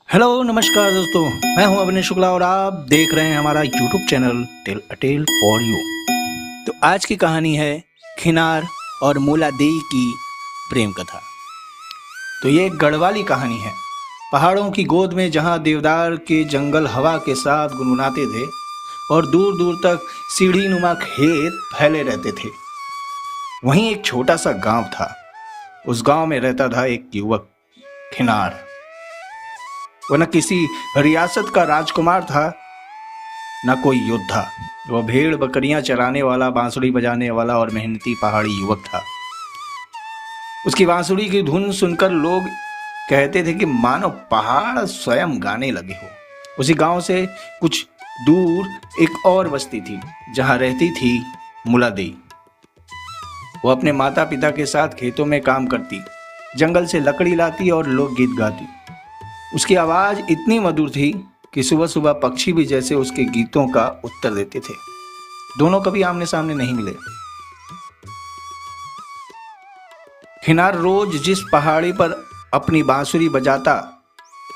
Hello नमस्कार दोस्तों, मैं हूं अभिनय शुक्ला और आप देख रहे हैं हमारा YouTube channel tell a tale for you. तो आज की कहानी है खिनार और मूला देई की प्रेम कथा। तो ये एक गढ़वाली कहानी है। पहाड़ों की गोद में जहां देवदार के जंगल हवा के साथ गुनगुनाते थे और दूर दूर तक सीढ़ी नुमा खेत फैले रहते थे, वहीं एक छोटा सा गांव था। उस गांव में रहता था एक युवक खिनार। वह न किसी रियासत का राजकुमार था, न कोई योद्धा। वह भेड़ बकरियां चराने वाला, बांसुरी बजाने वाला और मेहनती पहाड़ी युवक था। उसकी बांसुरी की धुन सुनकर लोग कहते थे कि मानो पहाड़ स्वयं गाने लगे हो। उसी गांव से कुछ दूर एक और बस्ती थी जहां रहती थी मूला देई। वो अपने माता पिता के साथ खेतों में काम करती, जंगल से लकड़ी लाती और लोकगीत गाती। उसकी आवाज इतनी मधुर थी कि सुबह सुबह पक्षी भी जैसे उसके गीतों का उत्तर देते थे। दोनों कभी आमने सामने नहीं मिले। खिनार रोज जिस पहाड़ी पर अपनी बांसुरी बजाता,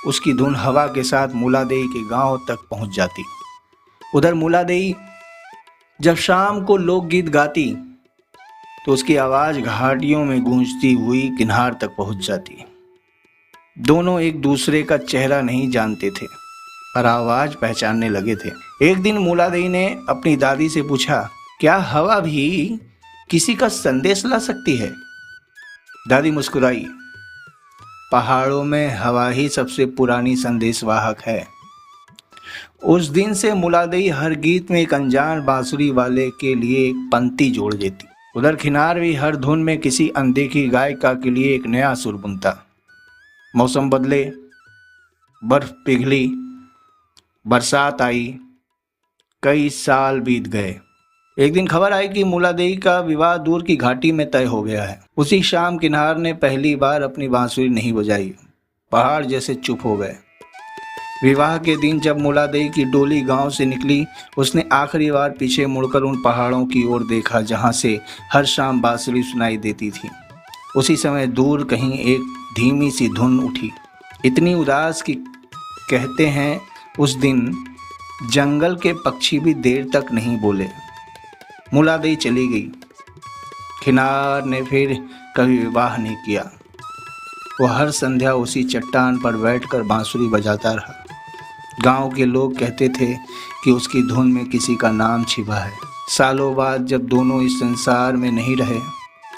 उसकी धुन हवा के साथ मूला देई के गांव तक पहुंच जाती। उधर मूला देई जब शाम को लोकगीत गाती तो उसकी आवाज घाटियों में गूंजती हुई किनार तक पहुंच जाती। दोनों एक दूसरे का चेहरा नहीं जानते थे, पर आवाज पहचानने लगे थे। एक दिन मूला देई ने अपनी दादी से पूछा, क्या हवा भी किसी का संदेश ला सकती है? दादी मुस्कुराई, पहाड़ों में हवा ही सबसे पुरानी संदेशवाहक है। उस दिन से मूला देई हर गीत में एक अनजान बांसुरी वाले के लिए एक पंक्ति जोड़ देती। उधर खिनार भी हर धुन में किसी अनदेखी गायिका के लिए एक नया सुर बुनता। मौसम बदले, बर्फ पिघली, बरसात आई, कई साल बीत गए। एक दिन खबर आई कि मूला देई का विवाह दूर की घाटी में तय हो गया है। उसी शाम किनार ने पहली बार अपनी बांसुरी नहीं बजाई। पहाड़ जैसे चुप हो गए। विवाह के दिन जब मूला देई की डोली गांव से निकली, उसने आखिरी बार पीछे मुड़कर उन पहाड़ों की ओर देखा जहां से हर शाम बांसुरी सुनाई देती थी। उसी समय दूर कहीं एक धीमी सी धुन उठी, इतनी उदास कि कहते हैं उस दिन जंगल के पक्षी भी देर तक नहीं बोले। मूला देई चली गई। खिनार ने फिर कभी विवाह नहीं किया। वह हर संध्या उसी चट्टान पर बैठकर बांसुरी बजाता रहा। गांव के लोग कहते थे कि उसकी धुन में किसी का नाम छिपा है। सालों बाद जब दोनों इस संसार में नहीं रहे,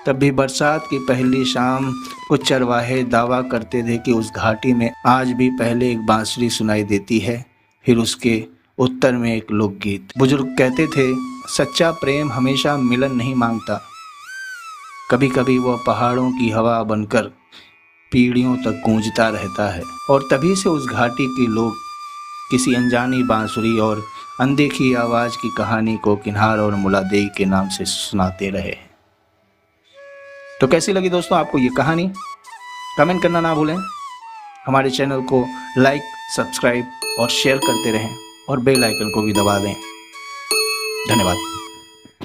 तब भी बरसात की पहली शाम कुछ चरवाहे दावा करते थे कि उस घाटी में आज भी पहले एक बांसुरी सुनाई देती है, फिर उसके उत्तर में एक लोकगीत। बुजुर्ग कहते थे, सच्चा प्रेम हमेशा मिलन नहीं मांगता, कभी कभी वह पहाड़ों की हवा बनकर पीढ़ियों तक गूंजता रहता है। और तभी से उस घाटी के लोग किसी अनजानी बांसुरी और अनदेखी आवाज की कहानी को किनार और मूला देई के नाम से सुनाते रहे। तो कैसी लगी दोस्तों आपको ये कहानी? कमेंट करना ना भूलें। हमारे चैनल को लाइक, सब्सक्राइब और शेयर करते रहें और बेल आइकन को भी दबा दें। धन्यवाद।